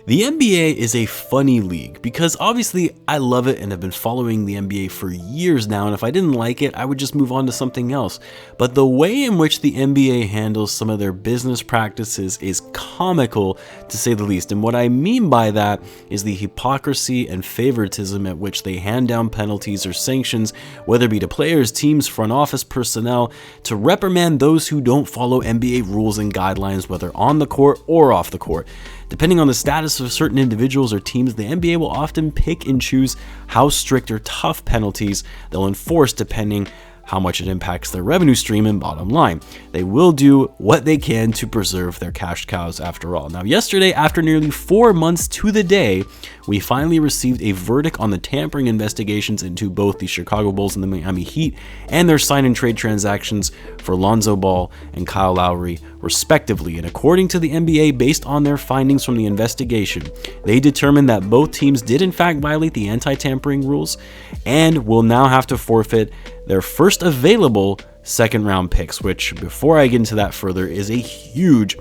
The NBA is a funny league because obviously I love it and have been following the NBA for years now, and if I didn't like it, I would just move on to something else. But the way in which the NBA handles some of their business practices is comical, to say the least. And what I mean by that is the hypocrisy and favoritism at which they hand down penalties or sanctions, whether it be to players, teams, front office personnel, to reprimand those who don't follow NBA rules and guidelines, whether on the court or off the court. Depending on the status of certain individuals or teams, the NBA will often pick and choose how strict or tough penalties they'll enforce depending how much it impacts their revenue stream and bottom line. They will do what they can to preserve their cash cows after all. Now, yesterday, after nearly 4 months to the day, we finally received a verdict on the tampering investigations into both the Chicago Bulls and the Miami Heat and their sign and trade transactions for Lonzo Ball and Kyle Lowry, respectively. And according to the NBA, based on their findings from the investigation, they determined that both teams did in fact violate the anti-tampering rules and will now have to forfeit their first available second round picks, which, before I get into that further, is a huge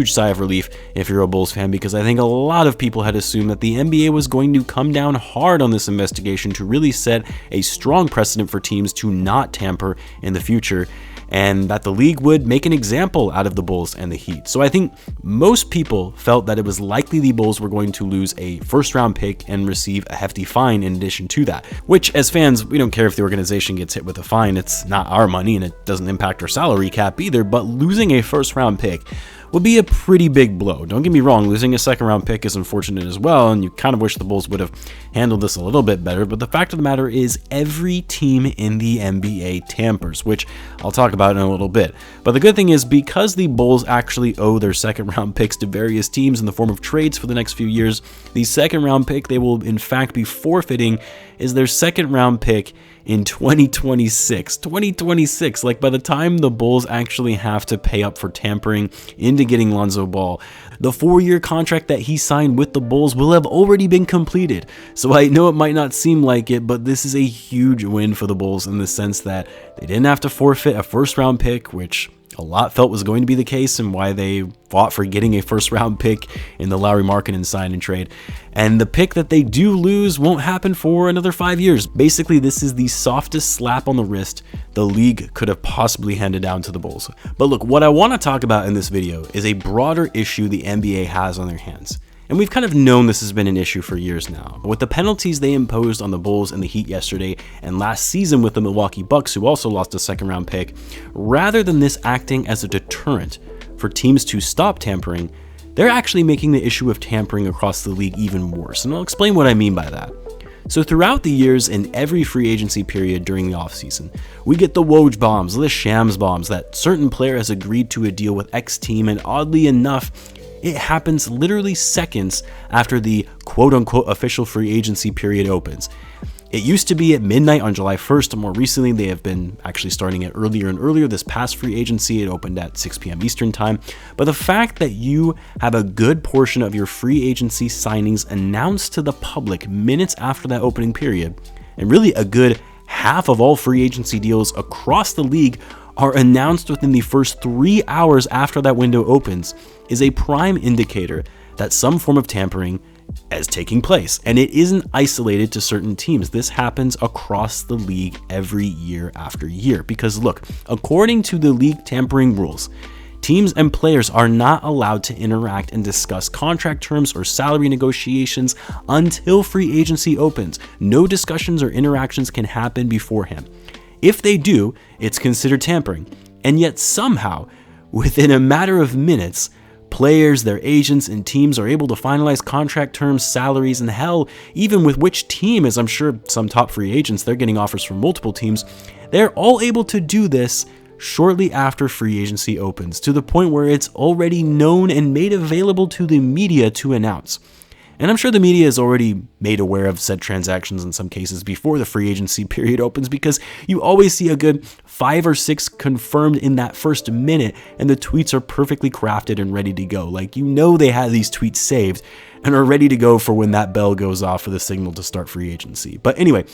sigh of relief if you're a Bulls fan, because I think a lot of people had assumed that the NBA was going to come down hard on this investigation to really set a strong precedent for teams to not tamper in the future, and that the league would make an example out of the Bulls and the Heat. So I think most people felt that it was likely the Bulls were going to lose a first round pick and receive a hefty fine in addition to that, which, as fans, we don't care if the organization gets hit with a fine. It's not our money and it doesn't impact our salary cap either, but losing a first round pick would be a pretty big blow. Don't get me wrong, losing a second round pick is unfortunate as well, and you kind of wish the Bulls would have handled this a little bit better, but the fact of the matter is every team in the NBA tampers, which I'll talk about in a little bit. But the good thing is, because the Bulls actually owe their second round picks to various teams in the form of trades for the next few years, the second round pick they will in fact be forfeiting is their second round pick in 2026. 2026, like by the time the Bulls actually have to pay up for tampering into getting Lonzo Ball, the 4-year contract that he signed with the Bulls will have already been completed. So I know it might not seem like it, but this is a huge win for the Bulls in the sense that they didn't have to forfeit a first round pick, which a lot felt was going to be the case and why they fought for getting a first round pick in the Lowry market and sign and trade. And the pick that they do lose won't happen for another 5 years. Basically, this is the softest slap on the wrist the league could have possibly handed down to the Bulls. But look, what I want to talk about in this video is a broader issue the NBA has on their hands. And we've kind of known this has been an issue for years now. But with the penalties they imposed on the Bulls and the Heat yesterday, and last season with the Milwaukee Bucks, who also lost a second round pick, rather than this acting as a deterrent for teams to stop tampering, they're actually making the issue of tampering across the league even worse. And I'll explain what I mean by that. So throughout the years, in every free agency period during the offseason, we get the Woj bombs, the shams bombs, that certain player has agreed to a deal with X team, and oddly enough, it happens literally seconds after the quote-unquote official free agency period opens. It used to be at midnight on July 1st, and more recently they have been actually starting it earlier and earlier. This past free agency, it opened at 6 p.m. Eastern time. But the fact that you have a good portion of your free agency signings announced to the public minutes after that opening period, and really a good half of all free agency deals across the league are announced within the first 3 hours after that window opens, is a prime indicator that some form of tampering is taking place. And it isn't isolated to certain teams. This happens across the league every year after year. Because look, according to the league tampering rules, teams and players are not allowed to interact and discuss contract terms or salary negotiations until free agency opens. No discussions or interactions can happen beforehand. If they do, it's considered tampering. And yet somehow, within a matter of minutes, players, their agents, and teams are able to finalize contract terms, salaries, and hell, even with which team, as I'm sure some top free agents, they're getting offers from multiple teams, they're all able to do this shortly after free agency opens, to the point where it's already known and made available to the media to announce. And I'm sure the media is already made aware of said transactions in some cases before the free agency period opens, because you always see a good 5 or 6 confirmed in that first minute, and the tweets are perfectly crafted and ready to go. Like, you know, they have these tweets saved and are ready to go for when that bell goes off for the signal to start free agency. But anyway,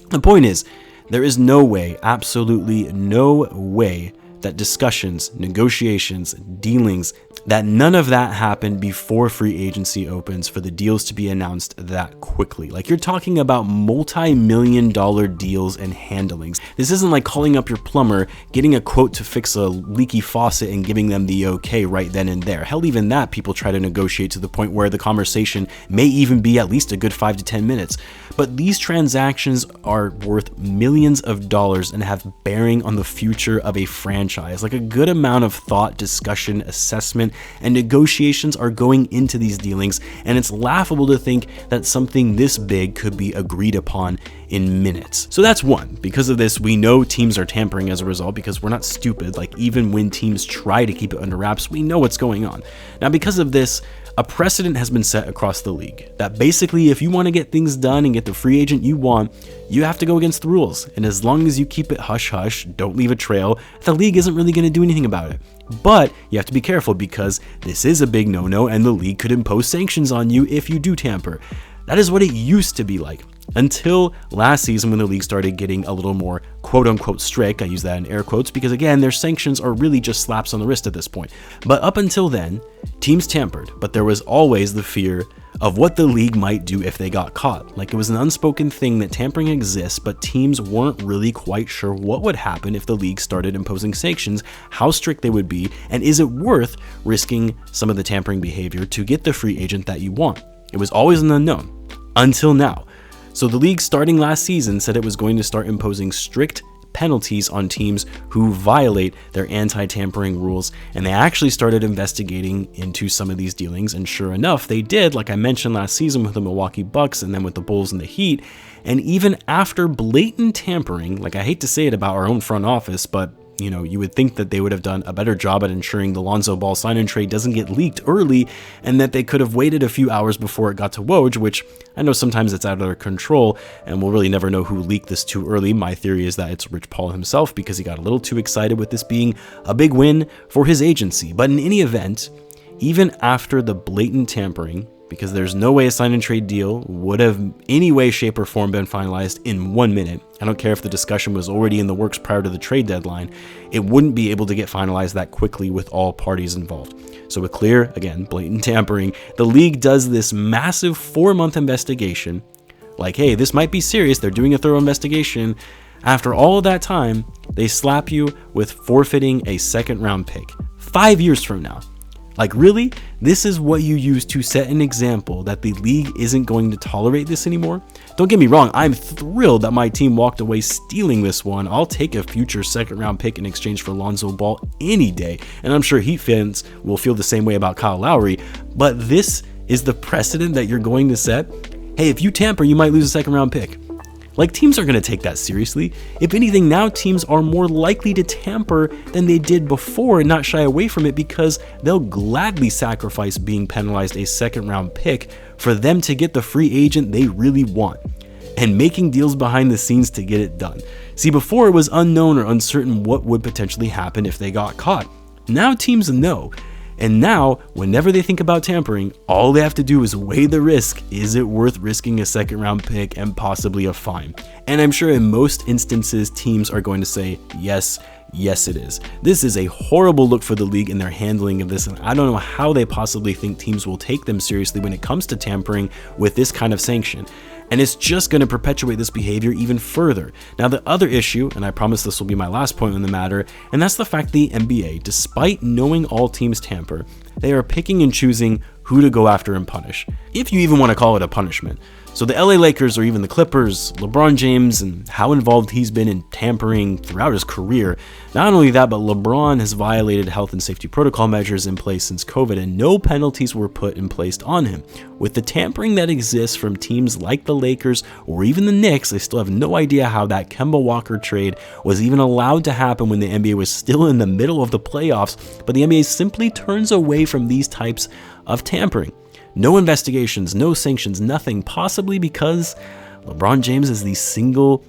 the point is, there is no way, absolutely no way, that discussions, negotiations, dealings, that none of that happened before free agency opens for the deals to be announced that quickly. Like, you're talking about multi-million-dollar deals and handlings. This isn't like calling up your plumber, getting a quote to fix a leaky faucet and giving them the okay right then and there. Hell, even that people try to negotiate to the point where the conversation may even be at least a good 5 to 10 minutes. But these transactions are worth millions of dollars and have bearing on the future of a franchise. Like, a good amount of thought, discussion, assessment, and negotiations are going into these dealings, and it's laughable to think that something this big could be agreed upon in minutes. So that's one. Because of this, we know teams are tampering as a result, because we're not stupid. Like, even when teams try to keep it under wraps, we know what's going on. Now, because of this, a precedent has been set across the league that basically, if you want to get things done and get the free agent you want, you have to go against the rules. And as long as you keep it hush hush, don't leave a trail, the league isn't really going to do anything about it. But you have to be careful, because this is a big no-no and the league could impose sanctions on you if you do tamper. That is what it used to be like. Until last season, when the league started getting a little more quote-unquote strict. I use that in air quotes because, again, their sanctions are really just slaps on the wrist at this point. But up until then, teams tampered, but there was always the fear of what the league might do if they got caught. Like, it was an unspoken thing that tampering exists, but teams weren't really quite sure what would happen if the league started imposing sanctions, how strict they would be, and is it worth risking some of the tampering behavior to get the free agent that you want? It was always an unknown, until now. So the league, starting last season, said it was going to start imposing strict penalties on teams who violate their anti-tampering rules, and they actually started investigating into some of these dealings, and sure enough, they did, like I mentioned last season with the Milwaukee Bucks and then with the Bulls and the Heat. And even after blatant tampering, like, I hate to say it about our own front office, but you know, you would think that they would have done a better job at ensuring the Lonzo Ball sign-and trade doesn't get leaked early, and that they could have waited a few hours before it got to Woj, which I know sometimes it's out of their control, and we'll really never know who leaked this too early. My theory is that it's Rich Paul himself, because he got a little too excited with this being a big win for his agency. But in any event, even after the blatant tampering, because there's no way a sign-and-trade deal would have any way, shape, or form been finalized in 1 minute. I don't care if the discussion was already in the works prior to the trade deadline. It wouldn't be able to get finalized that quickly with all parties involved. So with clear, again, blatant tampering, the league does this massive 4-month investigation. Like, hey, this might be serious. They're doing a thorough investigation. After all of that time, they slap you with forfeiting a second-round pick 5 years from now. Like, really? This is what you use to set an example that the league isn't going to tolerate this anymore? Don't get me wrong, I'm thrilled that my team walked away stealing this one. I'll take a future second-round pick in exchange for Lonzo Ball any day, and I'm sure Heat fans will feel the same way about Kyle Lowry, but this is the precedent that you're going to set? Hey, if you tamper, you might lose a second-round pick. Like, teams are going to take that seriously. If anything, now teams are more likely to tamper than they did before and not shy away from it, because they'll gladly sacrifice being penalized a second-round pick for them to get the free agent they really want, and making deals behind the scenes to get it done. See, before it was unknown or uncertain what would potentially happen if they got caught. Now teams know. And now, whenever they think about tampering, all they have to do is weigh the risk. Is it worth risking a second-round pick and possibly a fine? And I'm sure in most instances, teams are going to say, yes, it is. This is a horrible look for the league in their handling of this, and I don't know how they possibly think teams will take them seriously when it comes to tampering with this kind of sanction. And it's just going to perpetuate this behavior even further. Now, the other issue, and I promise this will be my last point on the matter, and that's the fact the NBA, despite knowing all teams tamper, they are picking and choosing who to go after and punish, if you even want to call it a punishment. So the LA Lakers or even the Clippers, LeBron James, and how involved he's been in tampering throughout his career. Not only that, but LeBron has violated health and safety protocol measures in place since COVID, and no penalties were put in place on him. With the tampering that exists from teams like the Lakers or even the Knicks, I still have no idea how that Kemba Walker trade was even allowed to happen when the NBA was still in the middle of the playoffs, but the NBA simply turns away from these types of tampering. No investigations, no sanctions, nothing, possibly because LeBron James is the single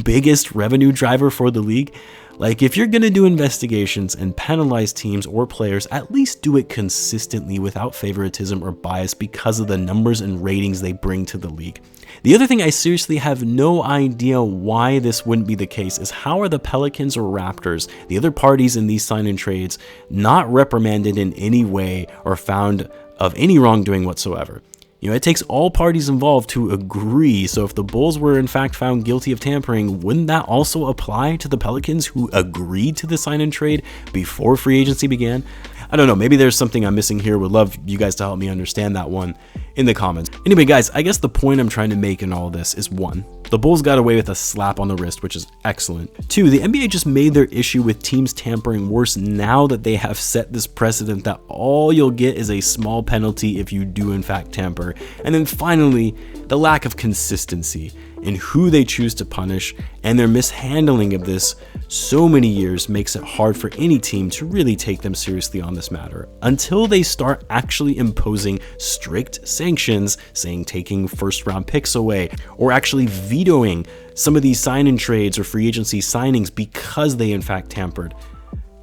biggest revenue driver for the league. Like, if you're gonna do investigations and penalize teams or players, at least do it consistently without favoritism or bias because of the numbers and ratings they bring to the league. The other thing I seriously have no idea why this wouldn't be the case is how are the Pelicans or Raptors, the other parties in these sign and trades, not reprimanded in any way or found of any wrongdoing whatsoever? You know, it takes all parties involved to agree, so if the Bulls were in fact found guilty of tampering, wouldn't that also apply to the Pelicans who agreed to the sign and trade before free agency began? I don't know, maybe there's something I'm missing here. Would love you guys to help me understand that one in the comments. Anyway, guys, I guess the point I'm trying to make in all this is 1, the Bulls got away with a slap on the wrist, which is excellent. 2, the NBA just made their issue with teams tampering worse now that they have set this precedent that all you'll get is a small penalty if you do in fact tamper. And then finally, the lack of consistency in who they choose to punish, and their mishandling of this so many years makes it hard for any team to really take them seriously on this matter until they start actually imposing strict sanctions, saying taking first round picks away, or actually vetoing some of these sign and trades or free agency signings because they in fact tampered.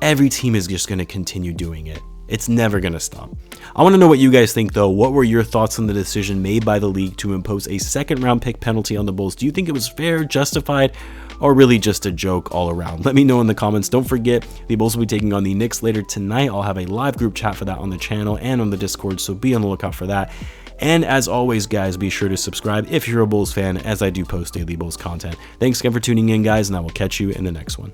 Every team is just going to continue doing it. It's never going to stop. I want to know what you guys think though. What were your thoughts on the decision made by the league to impose a second round pick penalty on the Bulls? Do you think it was fair, justified, or really just a joke all around? Let me know in the comments. Don't forget, the Bulls will be taking on the Knicks later tonight. I'll have a live group chat for that on the channel and on the Discord, so be on the lookout for that. And as always, guys, be sure to subscribe if you're a Bulls fan, as I do post daily Bulls content. Thanks again for tuning in, guys, and I will catch you in the next one.